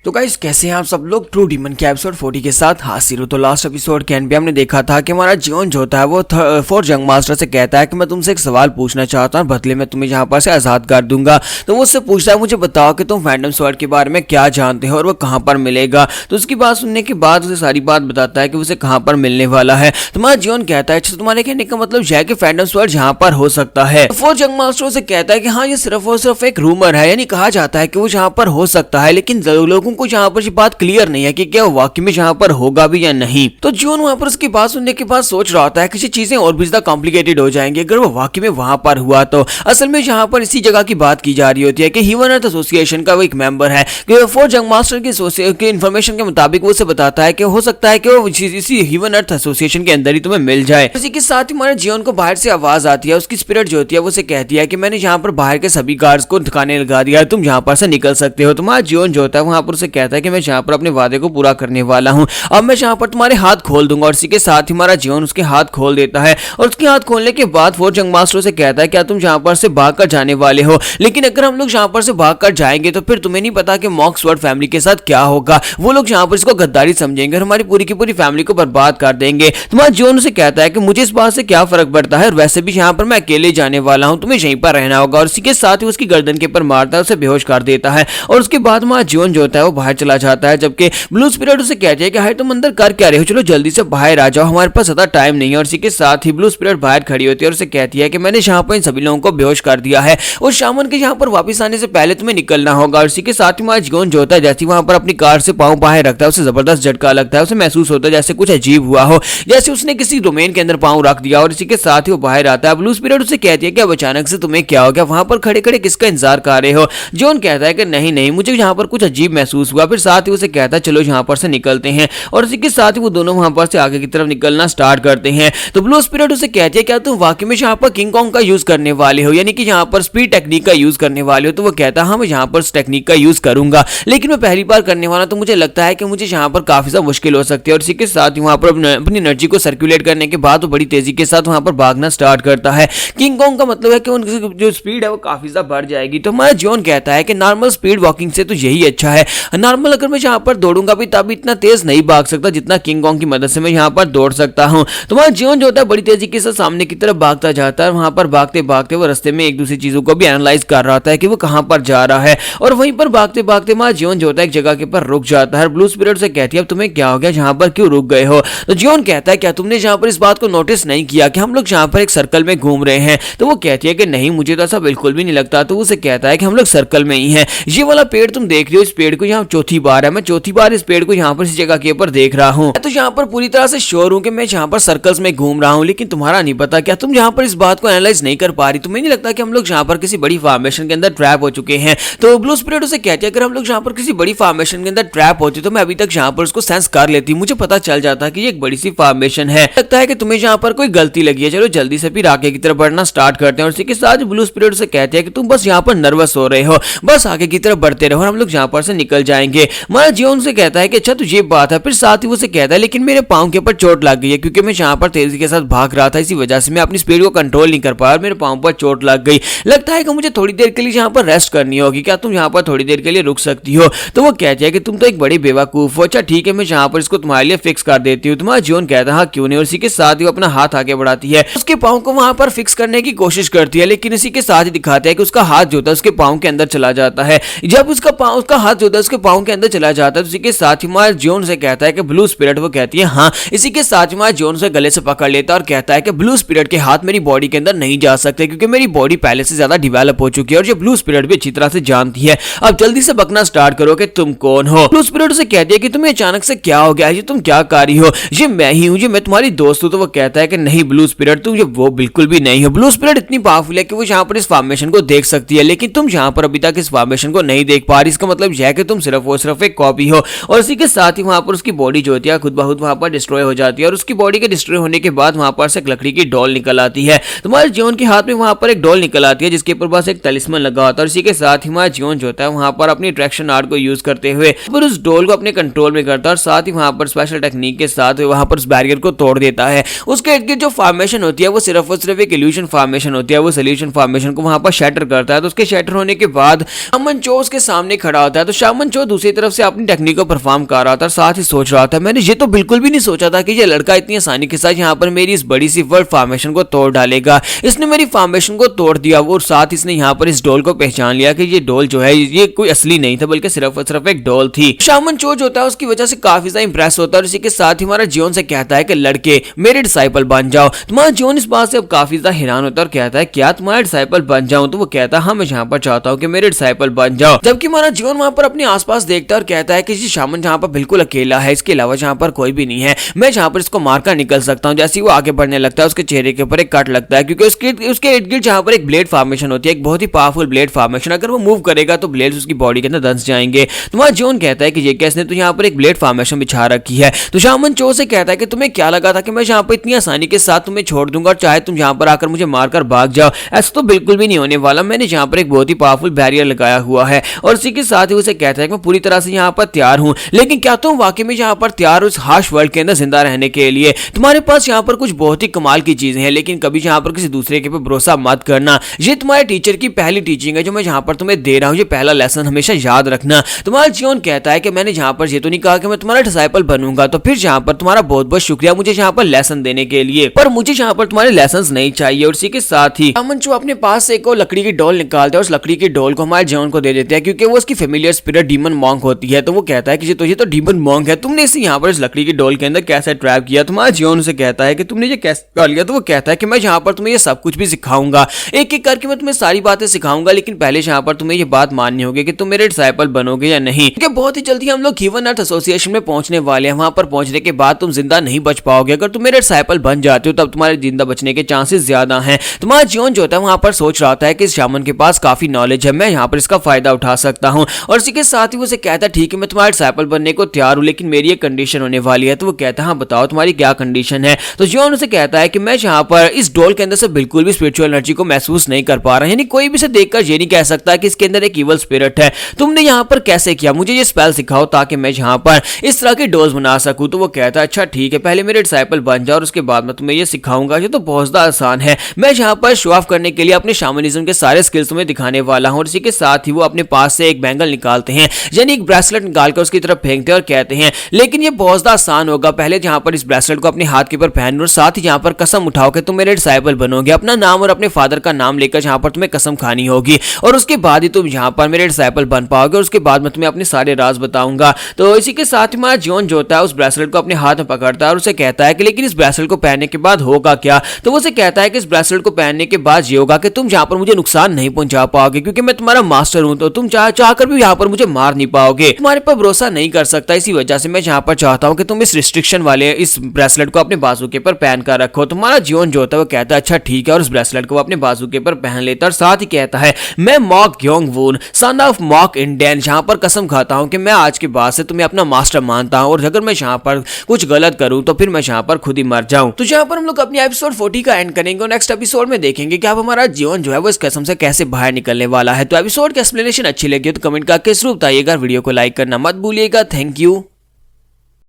तो गाइस कैसे हैं आप सब लोग। ट्रू डीमन के एपिसोड 40 के साथ हाजिर हूं। तो लास्ट एपिसोड के एंड पे हमने देखा था कि हमारा जियोन जो होता है वो फोर्थ जंग मास्टर से कहता है कि मैं तुमसे एक सवाल पूछना चाहता हूं, बदले में तुम्हें यहाँ पर से आजाद कर दूंगा। तो वो उससे पूछता है मुझे बताओ कि तुम फैंटम स्वॉर्ड के बारे में क्या जानते हो और वो कहाँ पर मिलेगा। तो उसकी बात सुनने के बाद उसे सारी बात बताता है कि उसे कहाँ पर मिलने वाला है। तुम्हारा जियोन कहता है अच्छा तुम्हारे कहने का मतलब यह है कि फैंटम स्वॉर्ड यहाँ पर हो सकता है। फोर्थ जंग मास्टर से कहता है कि हाँ ये सिर्फ और सिर्फ एक रूमर है, यानी कहा जाता है कि वो यहाँ पर हो सकता है, लेकिन लोगों को यहाँ पर बात क्लियर नहीं है कि क्या वाकई में यहाँ पर होगा भी या नहीं। तो जियोन वहां पर उसकी बात सुनने के बाद सोच रहा होता है कि चीजें और भी ज्यादा कॉम्प्लिकेटेड हो जाएंगी अगर वो वाकई में वहां पर हुआ। तो असल में यहाँ पर इसी जगह की बात की जा रही होती है कि ह्यूमन अर्थ एसोसिएशन का वो एक मेंबर है कि फोर्थ जंग मास्टर की इन्फॉर्मेशन के मुताबिक वो उसे बताता है कि हो सकता है कि वो इसी ह्यूमन अर्थ एसोसिएशन के अंदर ही तुम्हें मिल जाए। इसी के साथ ही हमारे जियोन को बाहर से आवाज आती है, उसकी स्पिरिट जो होती है वो उसे कहती है कि मैंने यहाँ पर बाहर के सभी गार्ड्स को ठिकाने लगा दिया है, तुम यहाँ पर से निकल सकते हो। तुम्हारा जियोन जो होता है वहां पर उसे कहता है कि मैं यहाँ पर अपने वादे को पूरा करने वाला हूं, अब मैं यहाँ पर तुम्हारे हाथ खोल दूंगा। और इसी के साथ ही हमारा जियोन उसके हाथ खोल देता है और उसके हाथ खोलने के बाद फोर्थ जंग मास्टर से कहता है क्या तुम यहाँ पर से भाग कर जाने वाले हो, लेकिन अगर हम लोग यहाँ पर से भाग कर जाएंगे तो फिर तुम्हें नहीं पता कि मॉक स्वॉर्ड फैमिली के साथ क्या होगा। वो लोग यहाँ पर इसको गद्दारी समझेंगे और हमारी पूरी की पूरी फैमिली को बर्बाद कर देंगे। तुम्हारा जियोन उसे कहता है कि मुझे इस बात से क्या फर्क पड़ता है और वैसे भी यहाँ पर मैं अकेले जाने वाला हूँ, तुम्हें यहीं पर रहना होगा। और इसी के साथ ही उसकी गर्दन के ऊपर मारता है, उसे बेहोश कर देता है और उसके बाद हमारा जियोन जो होता है वो बाहर चला जाता है। जबकि ब्लू स्पिरिट उसे कहती है कि हाय तुम अंदर कर क्या रहे हो, चलो जल्दी से बाहर आ जाओ, हमारे पास ज्यादा टाइम नहीं है। और इसी के साथ ही ब्लू स्पिरिट बाहर खड़ी होती है और उसे कहती है कि मैंने यहाँ पर इन सभी लोगों को बेहोश कर दिया है और शामन के यहाँ पर वापस आने से पहले तुम्हें निकलना होगा। और इसी के साथ ही हमारा जियोन जो होता है जैसे वहां पर अपनी कार से पांव बाहर रखता है उसे जबरदस्त झटका लगता है, उसे महसूस होता है जैसे कुछ अजीब हुआ हो, जैसे उसने किसी डोमेन के अंदर पांव रख दिया। और इसी के साथ ही वो बाहर आता है। ब्लू स्पिरिट उसे कहती है कि अब अचानक से तुम्हें क्या हो गया, वहां पर खड़े खड़े किसका इंतजार कर रहे हो। जियोन कहता है कि नहीं नहीं मुझे यहाँ पर कुछ अजीब महसूस हुआ। फिर साथ ही उसे कहता है चलो यहाँ पर से निकलते हैं। और इसी के साथ ही वो दोनों वहां पर से आगे की तरफ निकलना स्टार्ट करते हैं। तो ब्लू स्पिरिट उसे कहती है क्या तुम वाकई में यहाँ पर किंग कॉन्ग का यूज करने वाले हो, यानी कि यहाँ पर स्पीड टेक्निक का यूज करने वाले हो। तो वो कहता है हाँ मैं यहाँ पर टेक्निक का यूज करूंगा, लेकिन मैं पहली बार करने वाला, तो मुझे लगता है कि मुझे यहाँ पर काफी ज्यादा मुश्किल हो सकती है। और इसी के साथ ही वहां पर अपनी एनर्जी को सर्कुलेट करने के बाद वो बड़ी तेजी के साथ वहां पर भागना स्टार्ट करता है। किंग कॉन्ग का मतलब है कि उनकी जो स्पीड है वो काफी ज्यादा बढ़ जाएगी। तो हमारा जियोन कहता है कि नॉर्मल स्पीड वॉकिंग से तो यही अच्छा है, नॉर्मल अगर मैं यहाँ पर दौड़ूंगा भी तब इतना तेज नहीं भाग सकता जितना किंग कॉन्ग की मदद से मैं यहाँ पर दौड़ सकता हूँ। तो हमारा जियोन जो होता है बड़ी तेजी के साथ सामने की तरफ भागता जाता है। वहां पर भागते भागते वो रास्ते में एक दूसरी चीजों को भी एनालाइज कर रहा था कि वो कहां पर जा रहा है। और वहीं पर भागते भागते हमारा जियोन जो होता है एक जगह के पर रुक जाता है। ब्लू स्पिरिट से कहती है अब तुम्हें क्या हो गया, जहां पर क्यों रुक गए हो। तो जियोन कहता है क्या तुमने जहां पर इस बात को नोटिस नहीं किया कि हम लोग जहां पर एक सर्कल में घूम रहे हैं। तो वो कहती है कि नहीं मुझे तो ऐसा बिल्कुल भी नहीं लगता। तो उसे कहता है कि हम लोग सर्कल में ही हैं, ये वाला पेड़ तुम देख रहे हो, इस पेड़ को यहाँ चौथी बार है, मैं चौथी बार इस पेड़ को यहाँ पर इस जगह के ऊपर देख रहा हूँ। तो यहाँ पर पूरी तरह से श्योर हूँ कि मैं यहाँ पर सर्कल्स में घूम रहा हूँ, लेकिन तुम्हारा नहीं पता क्या तुम यहाँ पर इस बात को एनालाइज नहीं कर पा रही, तुम्हें नहीं लगता कि हम लोग यहाँ पर किसी बड़ी फॉर्मेशन के अंदर ट्रैप हो चुके हैं। तो ब्लू स्पिरिट उसे कहती है अगर हम लोग यहाँ पर किसी बड़ी फॉर्मेशन के अंदर ट्रैप होते तो मैं अभी तक यहाँ पर उसको सेंस कर लेती, मुझे पता चल जाता कि ये एक बड़ी सी फॉर्मेशन है, लगता है कि तुम्हें यहाँ पर कोई गलती लगी है, चलो जल्दी से फिर आगे की तरफ बढ़ना स्टार्ट करते हैं। और इसी के साथ ब्लू स्पिरिट से कहते हैं कि तुम बस यहाँ पर नर्वस हो रहे हो, बस आगे की तरफ बढ़ते रहो और हम लोग यहाँ पर से निकल जाएंगे। हमारा जियोन से कहता है कि अच्छा तो ये बात है। फिर साथ ही वो से कहता है लेकिन मेरे पाँव के ऊपर चोट लग गई है, क्योंकि मैं यहाँ पर तेजी के साथ भाग रहा था, इसी वजह से मैं अपनी स्पीड को कंट्रोल नहीं कर पाया और मेरे पाँव पर चोट लग गई, लगता है कि मुझे थोड़ी देर के लिए यहाँ पर रेस्ट करनी होगी, क्या तुम यहाँ पर थोड़ी देर के लिए रुक सकती हो। तो वो कहती है कि तुम तो एक बड़ी बेवकूफ हो, अच्छा ठीक है मैं यहाँ पर इसको तुम्हारे लिए फिक्स कर देती हूँ। तुम्हारा जियोन कहता है हाँ क्यों नहीं। और इसी के साथ ही वो अपना हाथ आगे बढ़ाती है, उसके पाँव को वहां पर फिक्स करने की कोशिश करती है, लेकिन इसी के साथ ही दिखाते हैं कि उसका हाथ जो था उसके पाँव के अंदर चला जाता है। जब उसका हाथ जो था उसके पाँव के अंदर चला जाता है तो इसी के साथ ही हमारा जियोन से कहता है कि ब्लू स्पिरिट, वो कहती है हाँ। इसी के साथ ही हमारा जियोन से गले से पकड़ लेता है और कहता है कि ब्लू स्पिरिट के हाथ मेरी बॉडी के अंदर नहीं जा सकते, क्योंकि मेरी बॉडी पहले से ज्यादा डेवलप हो चुकी है और ये ब्लू स्पिरिट भी अच्छी तरह से जानती है। अब जल्दी से बकना स्टार्ट करो कि तुम कौन हो। ब्लू स्पिरिट से कहती है कि तुम्हें अचानक से क्या हो गया, ये तुम क्या कर रही हो, ये मैं ही हूँ, ये मैं तुम्हारी दोस्त हूँ। तो वो कहता है कि नहीं ब्लू स्पिरिट तुम ये वो बिल्कुल भी नहीं हो। ब्लू स्पिरिट इतनी पावरफुल है कि वो यहाँ पर इस फॉर्मेशन को देख सकती है, लेकिन तुम यहाँ पर अभी तक इस फॉर्मेशन को नहीं देख पा रही। इसका मतलब यह है कि तुम सिर्फ और सिर्फ एक कॉपी हो। और इसी के साथ ही वहां पर उसकी बॉडी जो होती है खुद ब खुद वहां पर डिस्ट्रॉय हो जाती है और उसकी बॉडी के डिस्ट्रॉय होने के बाद वहां पर से एक लकड़ी की डॉल निकल आती है। तुम्हारे जियोन के हाथ में वहां पर एक डॉल निकल आती है जिसके ऊपर बस एक तलिस्मन लगा होता है। और इसी के साथ ही हमारा जियोन जो होता है वहां पर अपनी अट्रैक्शन आर्ट को यूज करते हुए फिर उस डॉल को अपने कंट्रोल में करता है और साथ ही वहां पर स्पेशल टेक्निक के साथ वहां पर उस बैरियर को तोड़ देता है। उसके इर्द गिर्द जो फॉर्मेशन होती है वो सिर्फ और सिर्फ एक इल्यूजन फॉर्मेशन होती है, वो सोल्यूशन फॉर्मेशन को वहां पर शैटर करता है। तो उसके शैटर होने के बाद शामन चो उसके सामने खड़ा होता है। तो शामन चो दूसरी तरफ से अपनी टेक्निक को परफॉर्म कर रहा था, साथ ही सोच रहा था मैंने ये तो बिल्कुल भी नहीं सोचा था कि ये लड़का इतनी आसानी के साथ यहाँ पर मेरी इस बड़ी सी वर्ल्ड फॉर्मेशन को तोड़ डालेगा। इसने मेरी फॉर्मेशन को तोड़ दिया और साथ ही इसने यहाँ पर इस डोल को पहचान लिया कि ये डोल जो है ये कोई असली नहीं था बल्कि सिर्फ और सिर्फ एक डोल थी। शामन चो जो होता है उसकी वजह से काफी ज्यादा इंप्रेस होता है और इसी के साथ ही हमारा जियोन से कहता है कि लड़के मेरे डिसाइपल बन जाओ। तुम्हारा जियोन इस बात से अब काफी ज्यादा हैरान होता है और कहता है क्या तुम्हारा डिसाइपल बन जाऊं? तो वो कहता है हाँ मैं यहाँ पर चाहता हूँ कि मेरे डिसाइपल बन जाओ। जबकि हमारा जियोन वहां पर अपने आसपास देखता है और कहता है कि शामन जहाँ पर बिल्कुल अकेला है, इसके अलावा जहाँ पर कोई भी नहीं है, मैं जहाँ पर इसको मारकर निकल सकता हूँ। जैसे ही वो आगे बढ़ने लगता है उसके चेहरे के ऊपर एक कट लगता है क्योंकि उसके इर्द गिर्द जहाँ पर एक ब्लेड फॉर्मेशन होती है, एक बहुत ही पावरफुल ब्लेड फॉर्मेशन, अगर वो मूव करेगा तो ब्लेड्स उसकी बॉडी के अंदर दस जाएंगे। तुम्हारा जियोन कहता है कि ये कैसे तो यहाँ पर एक ब्लेड फॉर्मेशन बिछा रखी है। तो शामन चो से कहता है कि तुम्हें क्या लगा था कि मैं यहाँ पर इतनी आसानी के साथ तुम्हें छोड़ दूंगा और चाहे तुम यहाँ पर आकर मुझे मारकर भाग जाओ? ऐसा तो बिल्कुल भी नहीं होने वाला। मैंने यहाँ पर एक बहुत ही पावरफुल बैरियर लगाया हुआ है और इसी के साथ ही उसे कहता है कि मैं पूरी तरह से यहाँ पर तैयार हूँ। लेकिन क्या तुम वाकई में यहाँ पर तैयार हो इस हार्श वर्ल्ड के अंदर जिंदा रहने के लिए? तुम्हारे पास यहाँ पर कुछ बहुत ही कमाल की चीजें हैं, लेकिन कभी यहाँ पर किसी दूसरे के पे भरोसा मत करना। ये तुम्हारे टीचर की पहली टीचिंग है जो मैं यहाँ पर तुम्हें दे रहा हूँ, ये पहला लेसन हमेशा याद रखना। तुम्हारा जियोन कहता है कि मैंने यहाँ पर ये तो नहीं कहा कि मैं तुम्हारा डिसाइपल बनूंगा, तो फिर यहाँ पर तुम्हारा बहुत बहुत शुक्रिया मुझे यहाँ पर लेसन देने के लिए, पर मुझे यहाँ पर तुम्हारे लेसन नहीं चाहिए। और इसी के साथ ही अमन चो अपने पास से एक लकड़ी की डोल निकालता है और उस लकड़ी की डोल को हमारे जियोन को दे देते हैं क्योंकि वो उसकी फेमिलियर स्पिरिट डीमन मॉन्क होती है। तो वो कहता है कि ये तो डीमन मॉन्क है, तुमने इसे यहाँ पर इस लकड़ी की डोल के अंदर कैसे ट्रैप किया? तुम्हारा जियोन उसे कहता है कि तुमने ये कैसे कर लिया? तो वो कहता है कि मैं यहाँ पर तुम्हें ये सब कुछ भी सिखाऊंगा, एक एक करके मैं तुम्हें सारी बातें सिखाऊंगा, लेकिन पहले यहाँ पर तुम्हें ये बात माननी होगी कि तुम मेरे डिसाइपल बनोगे या नहीं, क्योंकि बहुत ही जल्दी हम लोग गिवन अर्थ एसोसिएशन में पहुंचने वाले हैं। वहां पर पहुंचने के बाद तुम जिंदा नहीं बच पाओगे। अगर तुम मेरे डिसाइपल बन जाते हो तब तुम्हारे जिंदा बचने के चांसेस ज्यादा हैं। तुम्हारा जियोन जो होता है वहां पर सोच रहा था कि इस शामन के पास काफी नॉलेज है, मैं यहाँ पर इसका फायदा उठा सकता हूँ। और इसी के साथ ही वो कहता है ठीक है मैं तुम्हारे डिसाइपल बनने को तैयार हूँ, लेकिन मेरी एक कंडीशन होने वाली है। तो वो कहता है हाँ बताओ तुम्हारी क्या कंडीशन है? तो जियोन उसे कहता है कि मैं यहाँ पर इस डोल के अंदर से बिल्कुल भी स्पिरिचुअल एनर्जी को महसूस नहीं कर पा रहा, यानी कोई भी इसे देखकर ये नहीं कह सकता कि इसके अंदर एक इवल स्पिरिट है। तुमने यहाँ पर कैसे किया? मुझे ये स्पेल सिखाओ ताकि मैं यहाँ पर इस तरह की डोज बना सकूं। तो वो कहता है अच्छा ठीक है पहले मेरे डिसाइपल बन जाओ और उसके बाद मैं तुम्हें ये सिखाऊंगा। ये तो बहुत ज्यादा आसान है, मैं यहाँ पर शो ऑफ करने के लिए अपने शामनिज्म के सारे स्किल्स तुम्हें दिखाने वाला हूँ। और इसी के साथ ही वो अपने पास से एक बैंगल निकालते हैं, यानी एक ब्रेसलेट निकालकर उसकी तरफ फेंकते हैं और कहते हैं लेकिन ये बहुत ज्यादा आसान होगा, पहले यहाँ पर इस ब्रेसलेट को अपने हाथ के ऊपर पहन और साथ ही यहाँ पर कसम उठाओ कि तुम मेरे डिसाइपल बनोगे। अपना नाम और अपने फादर का नाम लेकर यहाँ पर तुम्हें कसम खानी होगी और उसके बाद ही तुम यहाँ पर मेरे डिसाइपल बन पाओगे और उसके बाद मैं तुम्हें अपने सारे राज बताऊंगा। तो इसी के साथ ही हमारा जियोन जो होता है उस ब्रेसलेट को अपने हाथ में पकड़ता है और उसे कहता है कि लेकिन इस ब्रेसलेट को पहनने के बाद होगा क्या? तो वो उसे कहता है कि इस ब्रेसलेट को पहनने के बाद ये होगा कि तुम यहाँ पर मुझे नुकसान नहीं पहुंचा पाओगे क्योंकि मैं तुम्हारा मास्टर हूं, तो तुम चाहकर भी यहाँ पर मुझे मार नहीं पाओगे, तुम्हारे पर भरोसा नहीं कर सकता। इसी वजह से मैं यहाँ पर चाहता हूँ कि तुम इस रिस्ट्रिक्शन वाले इस ब्रेसलेट को अपने बाजू के ऊपर पहन कर रखो। तुम्हारा जियोन जो होता है वो कहता है अच्छा ठीक है और उस ब्रेसलेट को अपने बाजू के ऊपर पहन लेता और साथ ही कहता है मैं Mok Gyeongwoon son of Mok इंडेन यहाँ पर कसम खाता हूँ कि मैं आज के बाद से तुम्हें अपना मास्टर मानता हूँ और अगर मैं यहाँ पर कुछ गलत करूँ तो फिर मैं यहाँ पर खुद ही मर जाऊँ। तो यहाँ पर हम लोग अपनी एपिसोड 40 का एंड करेंगे और नेक्स्ट एपिसोड में देखेंगे कि अब हमारा जियोन जो है वो इस कसम से कैसे बाहर निकलने वाला है। तो एपिसोड की एक्सप्लेनेशन अच्छी लगी तो कमेंट करके जरूर बताइएगा, वीडियो को लाइक करना मत भूलिएगा। Thank you.